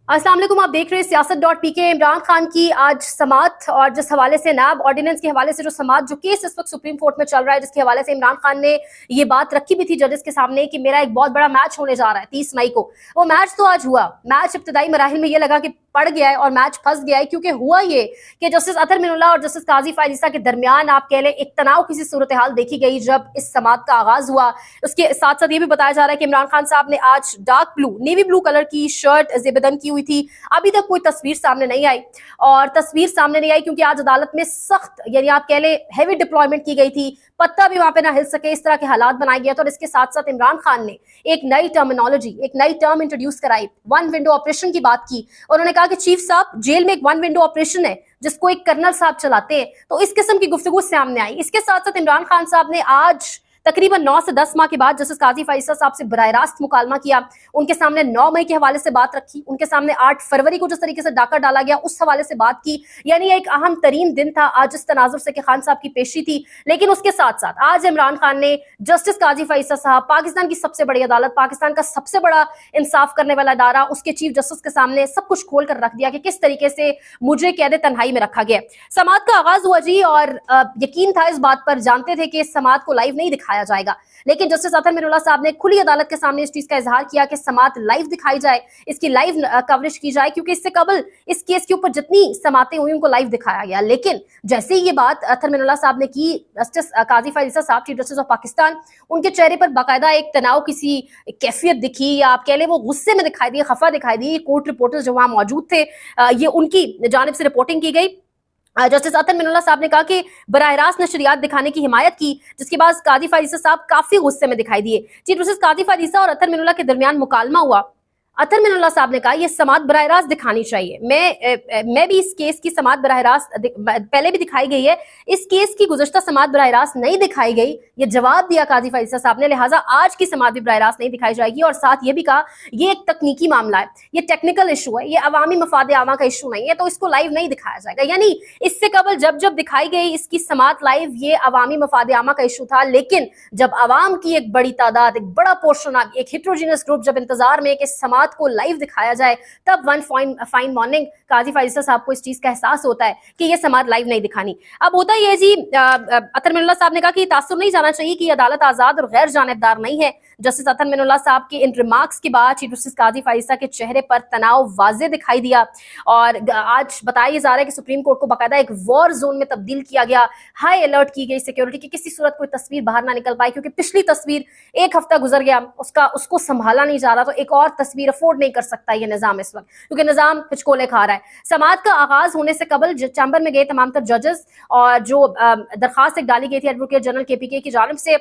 अस्सलाम वालेकुम। आप देख रहे हैं सियासत.pk। इमरान खान की आज समात और जिस हवाले से नैब ऑर्डिनेंस के हवाले से जो समात जो केस इस वक्त सुप्रीम कोर्ट में चल रहा है, जिसके हवाले से इमरान खान ने ये बात रखी भी थी जजेस के सामने कि मेरा एक बहुत बड़ा मैच होने जा रहा है 30 मई को। वो मैच तो आज हुआ। मैच इब्तदाई मराहिल में ये लगा कि पड़ गया है और मैच फंस गया है, क्योंकि हुआ ये कि जस्टिस अतहर मिनुल्लाह और जस्टिस काजी फायजीसा के दरमियान आप कह लें एक तनाव किसी सूरत हाल देखी गई जब इस समात का आगाज हुआ। उसके साथ साथ ये भी बताया जा रहा है कि इमरान खान साहब ने आज dark blue navy blue colour की शर्ट ज़ेबदन की हुई थी। अभी तक कोई तस्वीर सामने नहीं आई, और तस्वीर सामने नहीं आई क्योंकि आज अदालत में सख्त यानी आप कह लें हैवी डिप्लॉयमेंट की गई थी। पत्ता भी वहां पे ना हिल सके, इस तरह के हालात बनाए गए थे। और इसके साथ साथ इमरान खान ने एक नई टर्मिनोलॉजी, एक नई टर्म इंट्रोड्यूस कराई, वन विंडो ऑपरेशन की बात की। उन्होंने कहा कि चीफ साहब, जेल में एक वन विंडो ऑपरेशन है जिसको एक कर्नल साहब चलाते हैं। तो इस किस्म की गुफ्तगू सामने आई। इसके साथ साथ इमरान खान साहब ने आज तकरीबन 9 से 10 माह के बाद जस्टिस काजी फायजीसा साहब से बराह रास्त मुकालमा किया। उनके सामने 9 मई के हवाले से बात रखी, उनके सामने 8 फरवरी को जिस तरीके से डाका डाला गया उस हवाले से बात की। यानी एक अहम तरीन दिन था आज इस तनाजुर से कि खान साहब की पेशी थी। लेकिन उसके साथ साथ आज इमरान खान ने जस्टिस काजी फायजीसा साहब, पाकिस्तान की सबसे बड़ी अदालत, पाकिस्तान का सबसे बड़ा इंसाफ करने वाला इदारा, उसके चीफ जस्टिस के सामने सब कुछ खोल कर रख दिया कि किस तरीके से मुझे कैद तन्हाई में रखा गया। समात का आगाज हुआ जी, और यकीन था इस बात पर, जानते थे कि इस समात को लाइव नहीं दिखाया जाएगा। लेकिन जस्टिस अतहर मिनुल्लाह साहब ने खुली अदालत के सामने इस चीज का इजहार किया कि समात लाइव दिखाई जाए, इसकी लाइव कवरेज की जाए, क्योंकि इससे कबल इस केस के ऊपर जितनी समातें हुई उनको लाइव दिखाया गया। लेकिन जैसे ही ये बात अतहर मिनुल्लाह साहब ने की, जस्टिस काजी फायजीसा साहब, चीफ जस्टिस ऑफ पाकिस्तान, उनके चेहरे पर बाकायदा एक तनाव किसी कैफियत दिखी, या आप कह लें वो गुस्से में दिखाई दी, खफा दिखाई दी। कोर्ट रिपोर्टर्स जो वहां मौजूद थे, ये उनकी जानिब से रिपोर्टिंग की गई। जस्टिस अतहर मिनुल्लाह साहब ने कहा कि बराह रास्त नशरियात दिखाने की हिमायत की, जिसके बाद काजी फायजीसा साहब काफी गुस्से में दिखाई दिए। चीफ जस्टिस काजी फायजीसा और अतहर मिनुल्लाह के दरमियान मुकालमा हुआ। अतहर मिनुल्लाह साहब ने कहा यह समात बराह रास्त दिखानी चाहिए। मैं भी इस केस की समात बराह रास्त पहले भी दिखाई गई है, इस केस की गुज़श्ता समात बराह रास्त नहीं दिखाई गई, ये जवाब दिया काजी फायजीसा साहब ने, लिहाजा आज की समात भी बराह रास्त नहीं दिखाई जाएगी। और साथ ये भी कहा ये एक तकनीकी मामला है, ये टेक्निकल इशू है, ये अवामी मफाद आमा का इशू नहीं है, तो इसको लाइव नहीं दिखाया जाएगा। यानी इससे कबल जब जब दिखाई गई इसकी समात लाइव, ये अवामी मफाद आमा का इशू था। लेकिन जब अवाम की एक बड़ी तादाद, एक बड़ा पोर्शन, एक हिट्रोजीनियस ग्रुप जब इंतजार में कि समात को लाइव दिखाया जाए, तब वन फाइन मॉर्निंग काजी फायजीसा साहब को इस चीज का एहसास होता है कि ये समात लाइव नहीं दिखानी। अब होता ही है जी, अतहर मिनुल्लाह साहब ने कहा कि तासुर नहीं जाना चाहिए कि अदालत आजाद और गैर जानिबदार नहीं है। जस्टिस अतहर मिनुल्लाह साहब के इन रिमार्क्स के बाद चीफ जस्टिस काजी फायजीसा के चेहरे पर तनाव वाजे दिखाई दिया, और आज बताया जा रहा है कि सुप्रीम कोर्ट को बाकायदा एक वॉर जोन में तब्दील किया गया, हाई अलर्ट की गई सिक्योरिटी की, किसी सूरत कोई तस्वीर बाहर ना निकल पाई, क्योंकि पिछली तस्वीर एक हफ्ता गुजर गया, उसको संभाला नहीं जा रहा, तो एक और तस्वीर अफोर्ड नहीं कर सकता ये निजाम इस वक्त, क्योंकि निजाम हिचकोले खा रहा है। समात का आगाज होने से कबल चैम्बर में गए तमाम तर जजेस, और जो दरखास्त एक डाली गई थी एडवोकेट जनरल KPK की जानिब से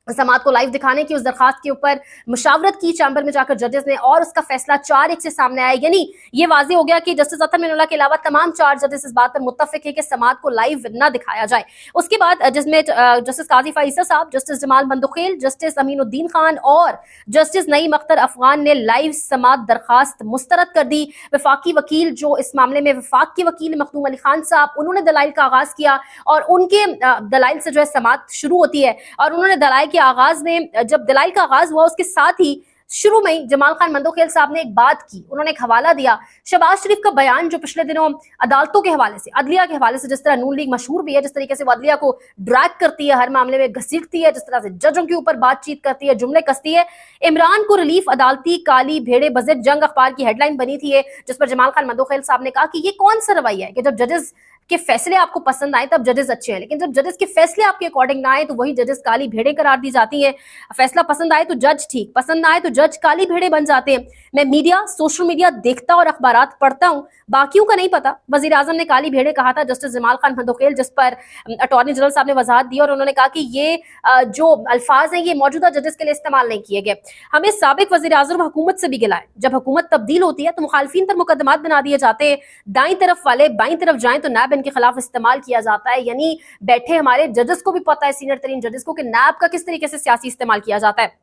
समात को लाइव दिखाने की, उस दरखास्त के ऊपर मुशावरत की चैम्बर में जाकर जजेस ने, और उसका फैसला 4-1 से सामने आया। यानी ये वाज़ेह हो गया कि जस्टिस अतहर मिनुल्लाह के अलावा तमाम 4 जजेस इस बात पर मुत्तफिक है कि समात को लाइव न दिखाया जाए। उसके बाद जिसमें जस्टिस काजी फायजीसा साहब, जस्टिस जमाल बंदुखेल, जस्टिस अमीनुद्दीन खान और जस्टिस नईम अख्तर अफगान ने लाइव समात दरखास्त मुस्तरद कर दी। वफाकी वकील जो इस मामले में वफाक के वकील मखदूम अली खान साहब, उन्होंने दलाइल का आगाज किया, और उनके दलाइल से जो है समात शुरू होती है। और उन्होंने दलाइल के आगाज में, जब दलाइल का आगाज हुआ उसके साथ ही शुरू में ही जमाल खान बंदोखेल साहब ने एक बात की, उन्होंने एक हवाला दिया शहबाज शरीफ का बयान जो पिछले दिनों अदालतों के हवाले से, अदलिया के हवाले से, जिस तरह नून लीग मशहूर भी है, जिस तरीके से वो अदलिया को ड्रैग करती है, हर मामले में घसीटती है, जिस तरह से जजों के ऊपर बातचीत करती है, जुमले कसती है। इमरान को रिलीफ अदालती काली भेड़े बजट जंग अखबार की हेडलाइन बनी थी, जिस पर जमाल खान बंदोखेल साहब ने कहा कि ये कौन सा रवैया है कि जब जजेस के फैसले आपको पसंद आए तब जजेस अच्छे हैं, लेकिन जब जजेस के फैसले आपके अकॉर्डिंग ना आए तो वही जजेस काली भेड़े करार दी जाती हैं। फैसला पसंद आए तो जज ठीक, पसंद ना आए तो जज काली भेड़े बन जाते हैं। मैं मीडिया, सोशल मीडिया देखता और अखबारात पढ़ता हूं, बाकियों का नहीं पता। वजीर आजम ने काली भेड़े कहा था जस्टिस जमाल खान बंदोखेल, जिस पर अटॉर्नी जनरल साहब ने वजाहत दी, और उन्होंने कहा कि ये जो अल्फाज हैं ये मौजूदा जजेस के लिए इस्तेमाल नहीं किए गए। हमें साबिक वजीर आजम हुकूमत से भी गिला है, जब हुकूमत तब्दील होती है तो मुखालफिन पर मुकदमात बना दिए जाते हैं, दाई तरफ वाले बाई तरफ जाएं तो नैब इनके खिलाफ इस्तेमाल किया जाता है। यानी बैठे हमारे जजेस को भी पता है, सीनियर तरीन जजेस को, कि नैब का किस तरीके से सियासी इस्तेमाल किया जाता है।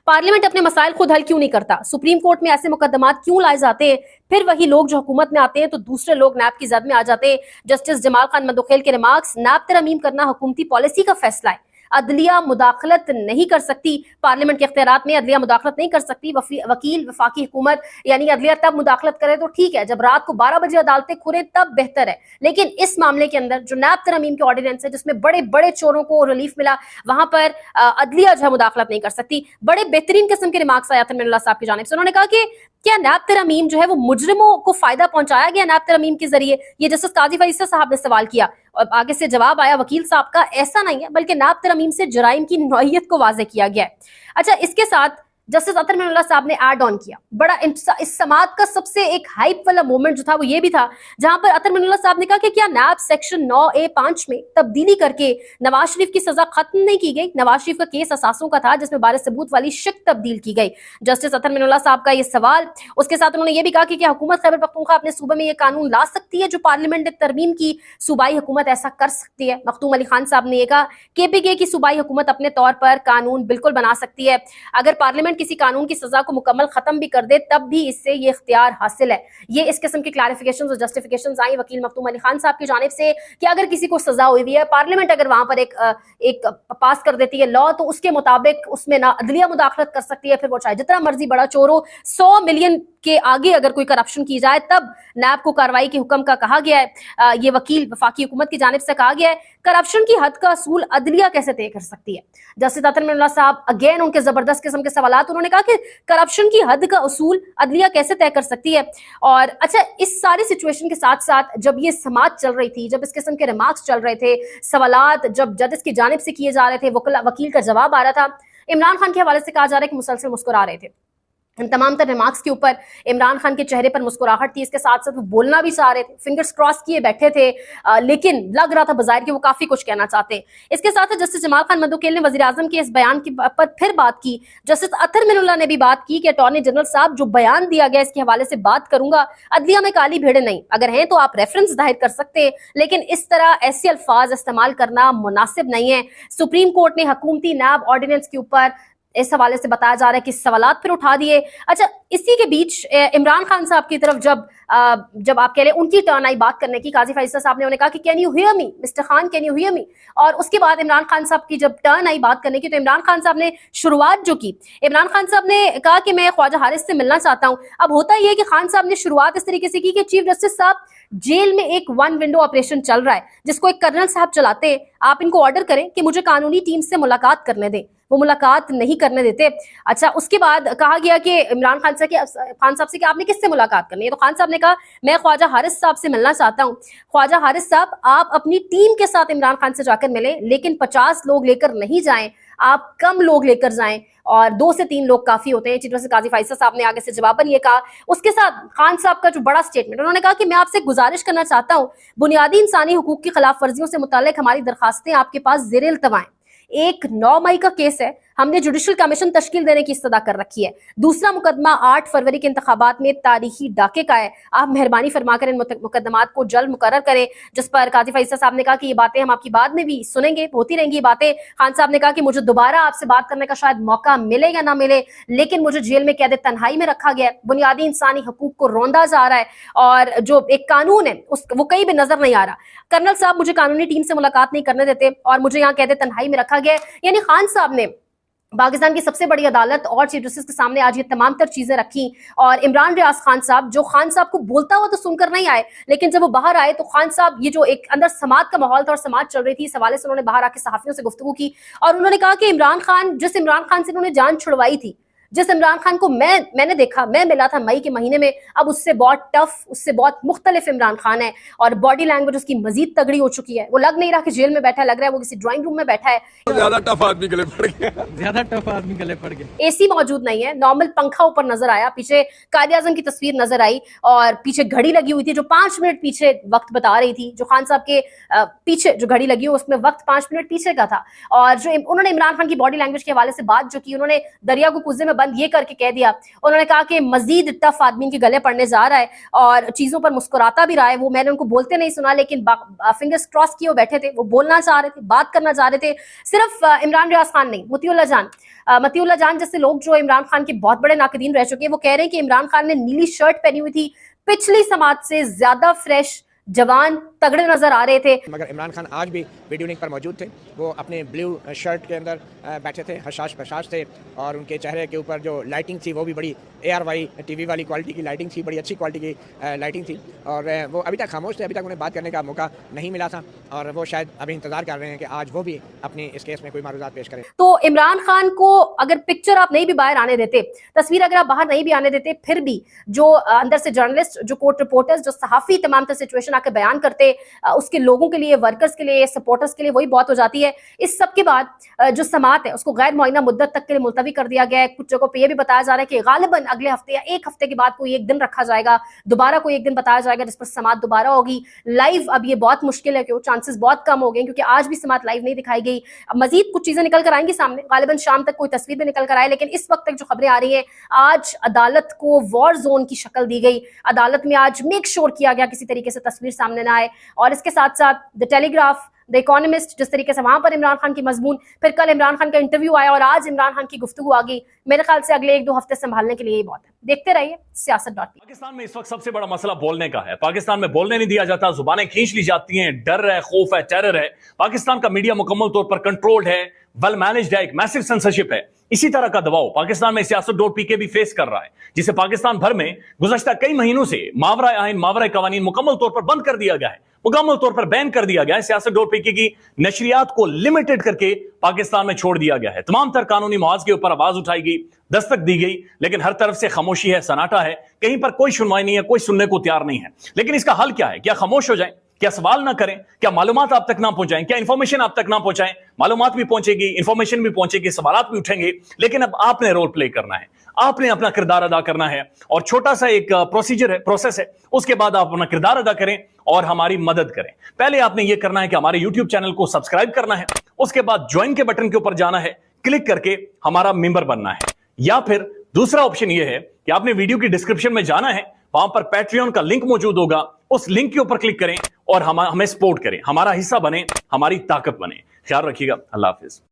पार्लियामेंट अपने मसाइल खुद हल क्यों नहीं करता, सुप्रीम कोर्ट में ऐसे मुकदमात क्यों लाए जाते हैं, फिर वही लोग जो हुकूमत में आते हैं तो दूसरे लोग नैब की जद में आ जाते हैं। जस्टिस जमाल खान बंदोखेल के रिमार्क्स, नैब तरमीम करना हुकूमती पॉलिसी का फैसला है, عدلیہ مداخلت نہیں کر سکتی، پارلیمنٹ کے اختیارات میں عدلیہ مداخلت نہیں کر سکتی، وکیل وفاقی حکومت یعنی عدلیہ تب مداخلت کرے تو ٹھیک ہے، جب رات کو 12 بجے عدالتیں کھلیں تب بہتر ہے، لیکن اس معاملے کے اندر جو نیب ترمیم کے آرڈیننس ہے جس میں بڑے بڑے چوروں کو ریلیف ملا، وہاں پر عدلیہ جو ہے مداخلت نہیں کر سکتی۔ بڑے بہترین قسم کے ریمارکس آئے عطر من اللہ صاحب کی جانب سے، انہوں نے کہا کہ کیا نیب ترمیم جو ہے وہ مجرموں کو فائدہ پہنچایا گیا نیب ترمیم کے ذریعے؟ یہ جسٹس قاضی فیصل صاحب نے سوال کیا اور آگے سے جواب آیا وکیل صاحب کا، ایسا نہیں ہے بلکہ نیب ترمیم سے جرائم کی نوعیت کو واضح کیا گیا ہے۔ اچھا، اس کے ساتھ جسٹس عطر من اللہ صاحب نے ایڈ آن کیا، بڑا اس سماعت کا سب سے ایک ہائپ والا مومنٹ جو تھا وہ یہ بھی تھا جہاں پر عطر من اللہ صاحب نے کہا کہ کیا نیب سیکشن 9A5 میں تبدیلی کر کے نواز شریف کی سزا ختم نہیں کی گئی؟ نواز شریف کا کیس اساسوں کا تھا جس میں بارے ثبوت والی شق تبدیل کی گئی۔ جسٹس عطر من اللہ صاحب کا یہ سوال، اس کے ساتھ انہوں نے یہ بھی کہا کہ کیا حکومت خیبر پختونخوا اپنے صوبے میں یہ قانون لا سکتی ہے جو پارلیمنٹ نے ترمیم کی؟ صوبائی حکومت ایسا کر سکتی ہے؟ مختوم علی خان صاحب نے یہ کہا KPK کی صوبائی حکومت اپنے طور پر قانون بالکل بنا سکتی ہے، اگر پارلیمنٹ کسی قانون کی سزا کو مکمل ختم بھی کر دے تب بھی اس سے یہ اختیار حاصل ہے۔ یہ اس قسم کی کلیریفیکیشنز اور جسٹیفیکیشنز آئیں وکیل مختوم علی خان صاحب کی جانب سے کہ اگر کسی کو سزا ہوئی ہے، پارلیمنٹ اگر وہاں پر ایک پاس کر دیتی ہے لا، تو اس کے مطابق اس میں نہ عدلیہ مداخلت کر سکتی ہے، پھر وہ چاہے جتنا مرضی بڑا چور ہو، 100 ملین کے آگے اگر کوئی کرپشن کی جائے تب نیب کو کارروائی کے حکم کا کہا گیا ہے۔ یہ وکیل وفاقی حکومت کی جانب سے کہا گیا ہے کرپشن کی حد کا اصول عدلیہ کیسے طے کر سکتی ہے؟ جسٹس عطر من اللہ صاحب اگین ان کے زبردست قسم کے سوالات، انہوں نے کہا کہ کرپشن کی حد کا اصول عدلیہ کیسے طے کر سکتی ہے؟ اور اچھا، اس ساری سچویشن کے ساتھ ساتھ جب یہ سماعت چل رہی تھی، جب اس قسم کے ریمارکس چل رہے تھے، سوالات جب ججز کی جانب سے کیے جا رہے تھے، وکیل کا جواب آ رہا تھا، عمران خان کے حوالے سے کہا جا رہا ہے کہ مسلسل مسکرا رہے تھے۔ ان تمام تر ریمارکس کے اوپر عمران خان کے چہرے پر مسکراہٹ تھی، اس کے ساتھ ساتھ وہ بولنا بھی چاہ رہے تھے، فنگرز کراس کیے بیٹھے تھے، لیکن لگ رہا تھا بظاہر کہ وہ کافی کچھ کہنا چاہتے ہیں۔ اس کے ساتھ جسٹس جمال خان مندوکیل نے وزیر اعظم کے اس بیان پر پھر بات کی۔ جسٹس عطر من اللہ نے بھی بات کی کہ اٹارنی جنرل صاحب جو بیان دیا گیا اس کے حوالے سے بات کروں گا، عدلیہ میں کالی بھیڑیں نہیں، اگر ہیں تو آپ ریفرنس ظاہر کر سکتے ہیں، لیکن اس طرح ایسے الفاظ استعمال کرنا مناسب نہیں ہے۔ سپریم کورٹ نے حکومتی نیب آرڈیننس کے اوپر اس حوالے سے بتایا جا رہا ہے کہ سوالات پھر اٹھا دیے۔ اچھا، اسی کے بیچ عمران خان صاحب کی طرف جب آپ کہہ لیں ان کی ٹرن آئی بات کرنے کی، قاضی فیصل صاحب نے انہیں کہا کہ can you hear me mister Khan, can you hear me, اور اس کے بعد عمران خان صاحب کی جب ٹرن آئی بات کرنے کی تو عمران خان صاحب نے شروعات جو کی، عمران خان صاحب نے کہا کہ میں خواجہ حارث سے ملنا چاہتا ہوں۔ اب ہوتا یہ ہے کہ خان صاحب نے شروعات اس طریقے سے کی کہ چیف جسٹس صاحب جیل میں ایک ون ونڈو آپریشن چل رہا ہے جس کو ایک کرنل صاحب چلاتے ہیں، آپ ان کو آرڈر کریں کہ مجھے قانونی ٹیم سے ملاقات کرنے دیں، وہ ملاقات نہیں کرنے دیتے۔ اچھا، اس کے بعد کہا گیا کہ عمران خان صاحب سے کہ آپ نے کس سے ملاقات کرنی ہے، تو خان صاحب نے کہا میں خواجہ حارث صاحب سے ملنا چاہتا ہوں۔ خواجہ حارث صاحب آپ اپنی ٹیم کے ساتھ عمران خان سے جا کر ملیں، لیکن 50 لوگ لے کر نہیں جائیں، آپ کم لوگ لے کر جائیں اور 2 سے 3 لوگ کافی ہوتے ہیں۔ چیف جسٹس قاضی فیصل صاحب نے آگے سے جواباً یہ کہا۔ اس کے ساتھ خان صاحب کا جو بڑا سٹیٹمنٹ، انہوں نے کہا کہ میں آپ سے گزارش کرنا چاہتا ہوں، بنیادی انسانی حقوق کی خلاف ورزیوں سے متعلق ہماری درخواستیں آپ کے پاس زیر التواء ہیں۔ ایک 9 مئی کا کیس ہے، ہم نے جوڈیشل کمیشن تشکیل دینے کی استدعا کر رکھی ہے۔ دوسرا مقدمہ 8 فروری کے انتخابات میں تاریخی ڈاکے کا ہے، آپ مہربانی فرما کر ان مقدمات کو جلد مقرر کریں، جس پر قاضی فیصل صاحب نے کہا کہ یہ باتیں ہم آپ کی بعد میں بھی سنیں گے، ہوتی رہیں گی یہ باتیں۔ خان صاحب نے کہا کہ مجھے دوبارہ آپ سے بات کرنے کا شاید موقع ملے یا نہ ملے، لیکن مجھے جیل میں قید تنہائی میں رکھا گیا ہے، بنیادی انسانی حقوق کو روندا جا رہا ہے اور جو ایک قانون ہے وہ کہیں بھی نظر نہیں آ رہا۔ کرنل صاحب مجھے قانونی ٹیم سے ملاقات نہیں کرنے دیتے اور مجھے یہاں قید تنہائی میں رکھا گیا ہے۔ یعنی خان صاحب نے پاکستان کی سب سے بڑی عدالت اور چیف جسٹس کے سامنے آج یہ تمام تر چیزیں رکھی، اور عمران ریاض خان صاحب جو خان صاحب کو بولتا ہوا تو سن کر نہیں آئے، لیکن جب وہ باہر آئے تو خان صاحب یہ جو ایک اندر سماعت کا ماحول تھا اور سماعت چل رہی تھی، اس حوالے سے انہوں نے باہر آ کے صحافیوں سے گفتگو کی اور انہوں نے کہا کہ جس عمران خان سے انہوں نے جان چھڑوائی تھی، جس عمران خان کو میں نے دیکھا، میں ملا تھا مئی کے مہینے میں، اب اس سے بہت ٹف، اس سے بہت مختلف عمران خان ہے اور باڈی لینگویج اس کی مزید تگڑی ہو چکی ہے۔ وہ لگ نہیں رہا کہ جیل میں بیٹھا ہے، لگ رہا ہے وہ کسی ڈرائنگ روم میں بیٹھا ہے۔ زیادہ ٹف آدمی گلے پڑ گیا، اے سی موجود نہیں ہے، نارمل پنکھا اوپر نظر آیا، پیچھے قائد اعظم کی تصویر نظر آئی اور پیچھے گھڑی لگی ہوئی تھی جو 5 منٹ پیچھے وقت بتا رہی تھی، جو خان صاحب کے پیچھے جو گھڑی لگی ہو اس میں وقت 5 منٹ پیچھے کا تھا۔ اور جو انہوں نے عمران خان کی باڈی لینگویج کے حوالے سے بات جو کی، انہوں نے دریا کو کوزے میں بند یہ کر کے کہہ دیا، انہوں نے کہا کہ مزید ٹف آدمی کے گلے پڑنے جا رہا ہے اور چیزوں پر مسکراتا بھی رہا ہے۔ وہ میں نے ان کو بولتے نہیں سنا، لیکن فنگرز کراس کیے بیٹھے تھے، وہ بولنا چاہ رہے تھے، بات کرنا چاہ رہے تھے۔ صرف عمران ریاض خان نہیں، مطیع اللہ جان جیسے لوگ جو عمران خان کے بہت بڑے ناقدین رہ چکے ہیں، وہ کہہ رہے ہیں کہ عمران خان نے نیلی شرٹ پہنی ہوئی تھی، پچھلی سماعت سے زیادہ فریش، जवान तगड़े नजर आ रहे थे। मगर इमरान खान आज भी वीडियो पर मौजूद थे। वो अपने ब्लू शर्ट के अंदर बैठे थे, हशाश बशाश थे, और उनके चेहरे के ऊपर जो लाइटिंग थी वो भी बड़ी ARY TV वाली क्वालिटी की लाइटिंग थी, बड़ी अच्छी क्वालिटी की लाइटिंग थी। और वो अभी तक खामोश थे, अभी तक उन्हें बात करने का मौका नहीं मिला था, और वो शायद अभी इंतजार कर रहे हैं कि आज वो भी अपनी इस केस में कोई मारूजात पेश करें। तो इमरान खान को अगर पिक्चर आप नहीं भी बाहर आने देते, तस्वीर अगर आप बाहर नहीं भी आने देते, फिर भी जो अंदर से जर्नलिस्ट, जो कोर्ट रिपोर्टर्स, जो सहाफी तमाम तरह सिचुएशन आकर बयान करते, उसके लोगों के लिए, वर्कर्स के लिए, सपोर्टर्स के लिए वही बहुत हो जाती है। इस सब के बाद जो समाअत है उसको गैर मुअय्यना मुद्दत तक के लिए मुलतवी कर दिया गया है। कुछ जगहों पे ये भी बताया जा रहा है कि गालिबन अगले हफ्ते या एक हफ्ते के बाद कोई एक दिन रखा जाएगा, दोबारा कोई एक दिन बताया जाएगा जिस पर समाअत दोबारा होगी। लाइव अब ये बहुत मुश्किल है, क्योंकि चांसेस बहुत कम हो गए, क्योंकि आज भी समाअत लाइव नहीं दिखाई गई। अब मजीद कुछ चीजें निकल कर आएंगी सामने, गालिबन शाम तक कोई तस्वीर भी निकल कर आए, लेकिन इस वक्त तक जो खबरें आ रही हैं, आज अदालत को वॉर जोन की शक्ल दी गई। अदालत में आज मेक श्योर किया गया किसी तरीके से तस्वीर सामने ना आए, और इसके साथ साथ द टेलीग्राफ, द इकोनॉमिस्ट, जिस तरीके से वहां पर इमरान खान की मजमून, फिर कल इमरान खान का इंटरव्यू आया, और आज इमरान खान की गुफ्तगू आ गई। मेरे ख्याल से अगले 1-2 हफ्ते संभालने के लिए ही बहुत है। देखते रहिए सियासत.pi। पाकिस्तान में इस वक्त सबसे बड़ा मसला बोलने का है। पाकिस्तान में बोलने नहीं दिया जाता, जुबानें खींच ली जाती हैं, डर है, खौफ है, टेरर है। पाकिस्तान का मीडिया मुकम्मल तौर पर कंट्रोल्ड है, वेल मैनेज्ड है, एक मैसिव सेंसरशिप है। इसी तरह का दबाव पाकिस्तान में सियासत.pk भी फेस कर रहा है, जिसे पाकिस्तान भर में गुज़श्ता कई महीनों से मावरा आइन, मावरा कवानीन मुकम्मल तौर पर बंद कर दिया गया है, मुकम्मल तौर पर बैन कर दिया गया है। सियासत.pk की नशरियात को लिमिटेड करके पाकिस्तान में छोड़ दिया गया है। तमाम तर कानूनी मुआवजे के ऊपर आवाज उठाई गई, दस्तक दी गई, लेकिन हर तरफ से खामोशी है, सन्नाटा है, कहीं पर कोई सुनवाई नहीं है, कोई सुनने को तैयार नहीं है। लेकिन इसका हल क्या है? क्या खामोश हो जाए? क्या सवाल ना करें? क्या मालूमात आप तक ना पहुंचाएं? क्या इंफॉर्मेशन आप तक ना पहुंचाएं? मालूमात भी पहुंचेगी, इंफॉर्मेशन भी पहुंचेगी, सवालात भी उठेंगे, लेकिन अब आपने रोल प्ले करना है, आपने अपना किरदार अदा करना है। और छोटा सा एक प्रोसीजर है, प्रोसेस है, उसके बाद आप अपना किरदार अदा करें और हमारी मदद करें। पहले आपने यह करना है कि हमारे YouTube चैनल को सब्सक्राइब करना है, उसके बाद ज्वाइन के बटन के ऊपर जाना है, क्लिक करके हमारा मेंबर बनना है। या फिर दूसरा ऑप्शन यह है कि आपने वीडियो की डिस्क्रिप्शन में जाना है, वहां पर पैट्रियन का लिंक मौजूद होगा, उस लिंक के ऊपर क्लिक करें और हमें सपोर्ट करें, हमारा हिस्सा बने, हमारी ताकत बने। ख्याल रखिएगा। अल्लाह हाफिज।